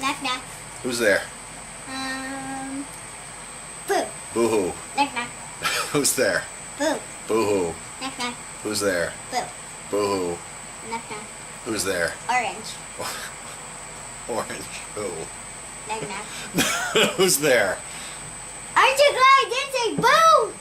Knock knock. Who's there? Boo. Boo-hoo. Knock knock. Who's there? Boo. Boo-hoo. Knock knock. Who's there? Boo. Boo-hoo. Knock knock. Who's there? Orange. Orange. Who? Knock knock. Who's there? Aren't you glad I didn't say boo?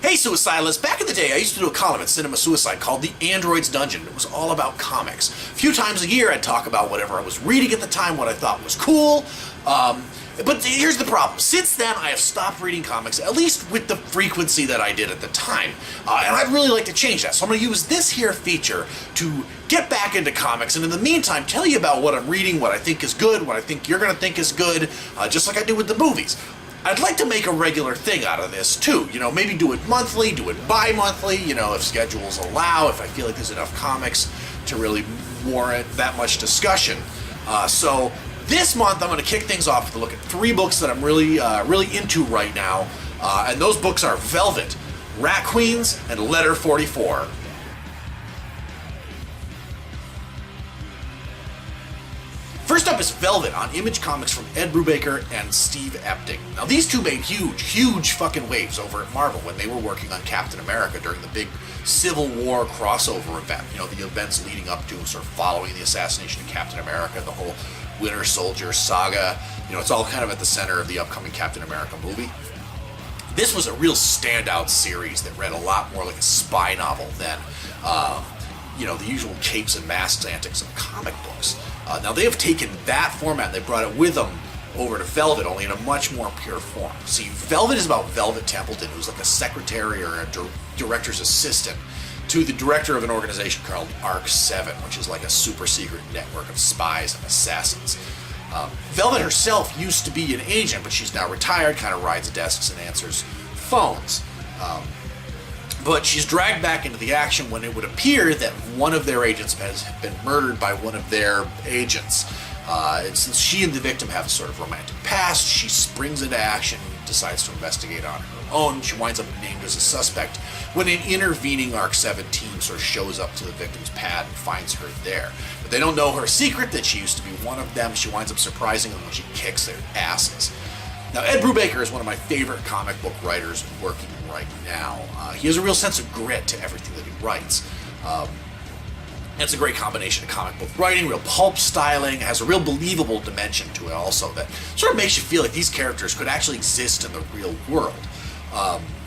Hey Suicidalists, back in the day I used to do a column at Cinema Suicide called The Android's Dungeon. It was all about comics. A few times a year I'd talk about whatever I was reading at the time, what I thought was cool. But here's the problem. Since then I have stopped reading comics, at least with the frequency that I did at the time. And I'd really like to change that. So I'm going to use this here feature to get back into comics and in the meantime tell you about what I'm reading, what I think is good, what I think you're going to think is good, just like I do with the movies. I'd like to make a regular thing out of this too, you know, maybe do it monthly, do it bi-monthly, you know, if schedules allow, if I feel like there's enough comics to really warrant that much discussion. So this month I'm going to kick things off with a look at 3 books that I'm really into right now, and those books are Velvet, Rat Queens, and Letter 44. First up is Velvet on Image Comics from Ed Brubaker and Steve Epting. Now these two made huge fucking waves over at Marvel when they were working on Captain America during the big Civil War crossover event. You know, the events leading up to sort of following the assassination of Captain America, the whole Winter Soldier saga. You know, it's all kind of at the center of the upcoming Captain America movie. This was a real standout series that read a lot more like a spy novel than, you know, the usual capes and masks antics of comic books. Now they have taken that format and they brought it with them over to Velvet, only in a much more pure form. See, Velvet is about Velvet Templeton, who's like a secretary or a director's assistant to the director of an organization called ARC-7, which is like a super secret network of spies and assassins. Velvet herself used to be an agent, but she's now retired, kind of rides desks and answers phones. But she's dragged back into the action when it would appear that one of their agents has been murdered by one of their agents. And since she and the victim have a sort of romantic past, she springs into action, decides to investigate on her own. She winds up named as a suspect when an intervening ARC-7 team sort of shows up to the victim's pad and finds her there. But they don't know her secret, that she used to be one of them. She winds up surprising them when she kicks their asses. Now, Ed Brubaker is one of my favorite comic book writers working right now. He has a real sense of grit to everything that he writes. It's a great combination of comic book writing, real pulp styling, has a real believable dimension to it also that sort of makes you feel like these characters could actually exist in the real world.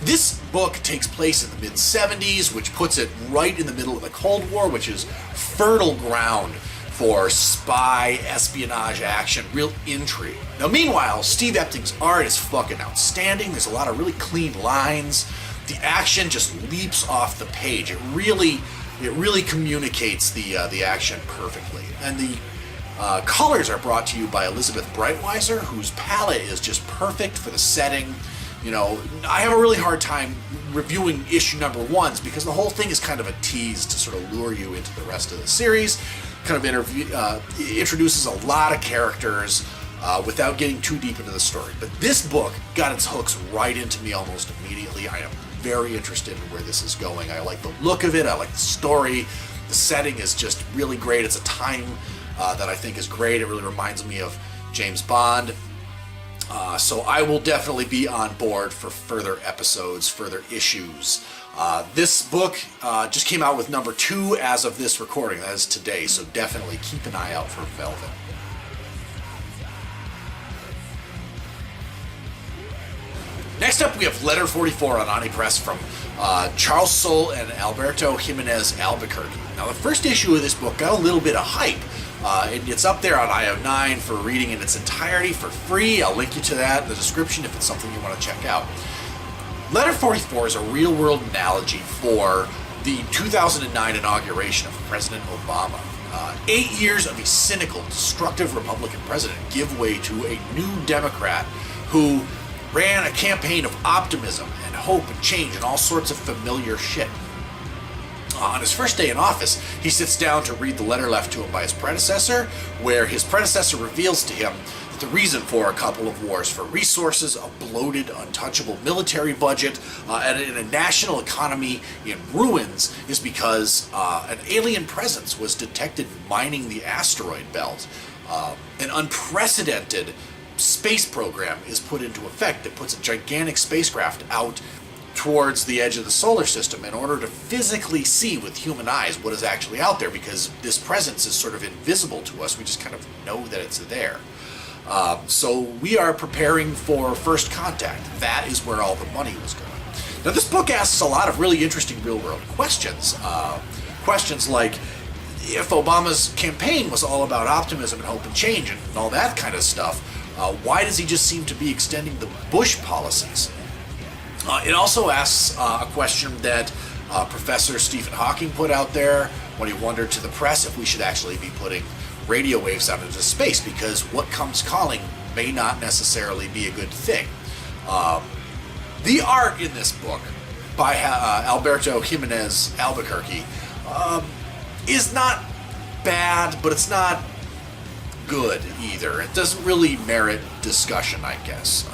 This book takes place in the mid-70s, which puts it right in the middle of the Cold War, which is fertile ground for spy, espionage action, real intrigue. Now meanwhile, Steve Epting's art is fucking outstanding. There's a lot of really clean lines. The action just leaps off the page. It really communicates the action perfectly. And the colors are brought to you by Elizabeth Breitweiser, whose palette is just perfect for the setting. You know, I have a really hard time reviewing issue number 1s because the whole thing is kind of a tease to sort of lure you into the rest of the series. Kind of introduces a lot of characters without getting too deep into the story. But this book got its hooks right into me almost immediately. I am very interested in where this is going. I like the look of it. I like the story. The setting is just really great. It's a time that I think is great. It really reminds me of James Bond. So I will definitely be on board for further episodes, further issues. This book just came out with number 2 as of this recording. That is today, so definitely keep an eye out for Velvet. Next up, we have Letter 44 on Oni Press from Charles Soule and Alberto Jimenez Albuqurque. Now, the first issue of this book got a little bit of hype. It's up there on IO9 for reading in its entirety for free. I'll link you to that in the description if it's something you want to check out. Letter 44 is a real-world analogy for the 2009 inauguration of President Obama. 8 years of a cynical, destructive Republican president give way to a new Democrat who ran a campaign of optimism and hope and change and all sorts of familiar shit. On his first day in office, he sits down to read the letter left to him by his predecessor, where his predecessor reveals to him that The reason for a couple of wars for resources, a bloated, untouchable military budget, and a national economy in ruins is because an alien presence was detected mining the asteroid belt. An unprecedented space program is put into effect that puts a gigantic spacecraft out towards the edge of the solar system in order to physically see with human eyes what is actually out there, because this presence is sort of invisible to us. We just kind of know that it's there. So we are preparing for first contact. That is where all the money was going. Now, this book asks a lot of really interesting real-world questions. Questions like, if Obama's campaign was all about optimism and hope and change and all that kind of stuff, why does he just seem to be extending the Bush policies? It also asks a question that Professor Stephen Hawking put out there when he wondered to the press if we should actually be putting radio waves out into space, because what comes calling may not necessarily be a good thing. The art in this book by Alberto Jimenez Albuqurque is not bad, but it's not good either. It doesn't really merit discussion, I guess.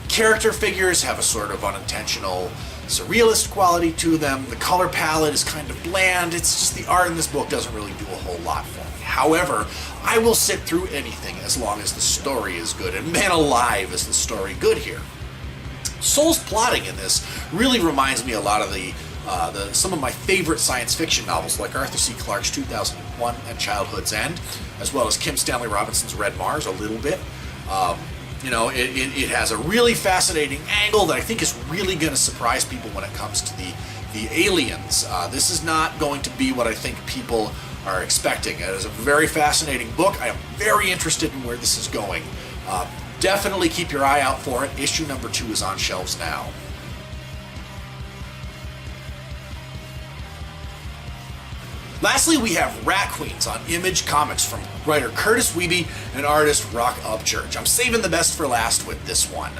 Character figures have a sort of unintentional surrealist quality to them. The color palette is kind of bland. It's just the art in this book doesn't really do a whole lot for me. However, I will sit through anything as long as the story is good, and man alive, is the story good here. Soule's plotting in this really reminds me a lot of some of my favorite science fiction novels, like Arthur C. Clarke's 2001 and Childhood's End, as well as Kim Stanley Robinson's Red Mars a little bit. It has a really fascinating angle that I think is really going to surprise people when it comes to the aliens. This is not going to be what I think people are expecting. It is a very fascinating book. I am very interested in where this is going. Definitely keep your eye out for it. Issue number 2 is on shelves now. Lastly, we have Rat Queens on Image Comics from writer Kurtis Wiebe and artist Roc Upchurch. I'm saving the best for last with this one.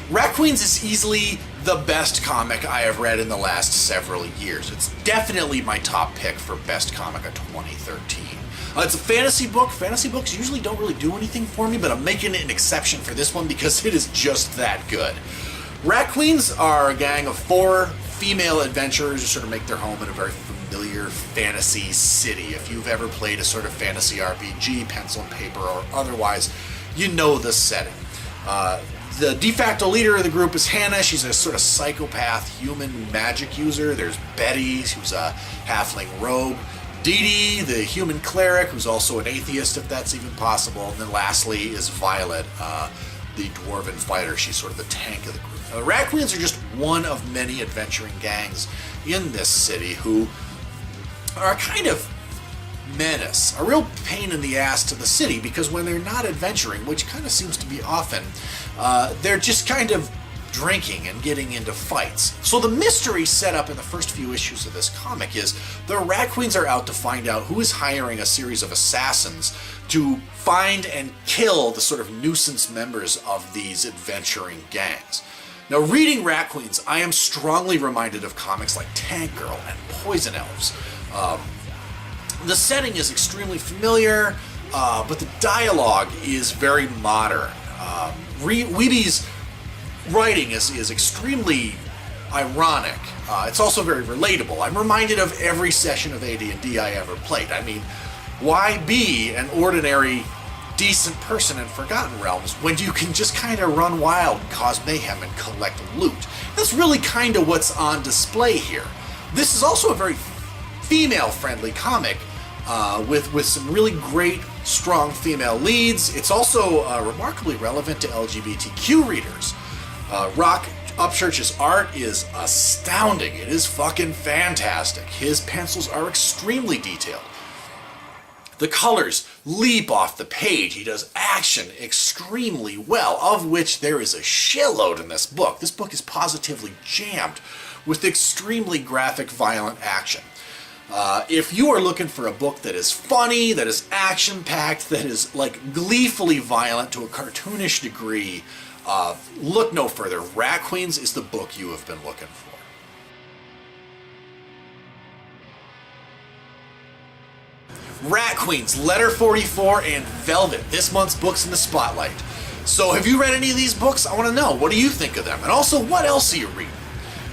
Rat Queens is easily the best comic I have read in the last several years. It's definitely my top pick for best comic of 2013. It's a fantasy book. Fantasy books usually don't really do anything for me, but I'm making an exception for this one because it is just that good. Rat Queens are a gang of 4 female adventurers who sort of make their home in a very familiar fantasy city. If you've ever played a sort of fantasy RPG, pencil and paper or otherwise, you know the setting. The de facto leader of the group is Hannah. She's a sort of psychopath human magic user. There's Betty, who's a halfling rogue. Dee Dee, the human cleric, who's also an atheist, if that's even possible. And then lastly is Violet, the dwarven fighter. She's sort of the tank of the group. Rat Queens are just one of many adventuring gangs in this city who are a kind of menace, a real pain in the ass to the city, because when they're not adventuring, which kind of seems to be often, they're just kind of drinking and getting into fights. So the mystery set up in the first few issues of this comic is the Rat Queens are out to find out who is hiring a series of assassins to find and kill the sort of nuisance members of these adventuring gangs. Now, reading Rat Queens, I am strongly reminded of comics like Tank Girl and Poison Elves. The setting is extremely familiar, but the dialogue is very modern. Wiebe's writing is extremely ironic. It's also very relatable. I'm reminded of every session of AD&D I ever played. I mean, why be an ordinary, decent person in Forgotten Realms when you can just kind of run wild and cause mayhem and collect loot? That's really kind of what's on display here. This is also a very female-friendly comic with some really great, strong female leads. It's also remarkably relevant to LGBTQ readers. Roc Upchurch's art is astounding. It is fucking fantastic. His pencils are extremely detailed. The colors leap off the page. He does action extremely well, of which there is a shitload in this book. This book is positively jammed with extremely graphic, violent action. If you are looking for a book that is funny, that is action-packed, that is like gleefully violent to a cartoonish degree, look no further. Rat Queens is the book you have been looking for. Rat Queens, Letter 44, and Velvet, this month's books in the spotlight. So have you read any of these books? I want to know. What do you think of them? And also, what else are you reading?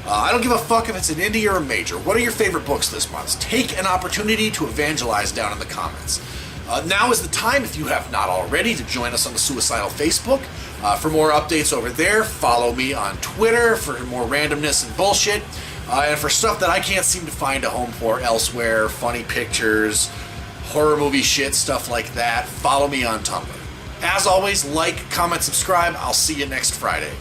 I don't give a fuck if it's an indie or a major. What are your favorite books this month? Take an opportunity to evangelize down in the comments. Now is the time, if you have not already, to join us on the Suicidal Facebook. For more updates over there, follow me on Twitter for more randomness and bullshit. And for stuff that I can't seem to find a home for elsewhere, funny pictures, horror movie shit, stuff like that, follow me on Tumblr. As always, like, comment, subscribe. I'll see you next Friday.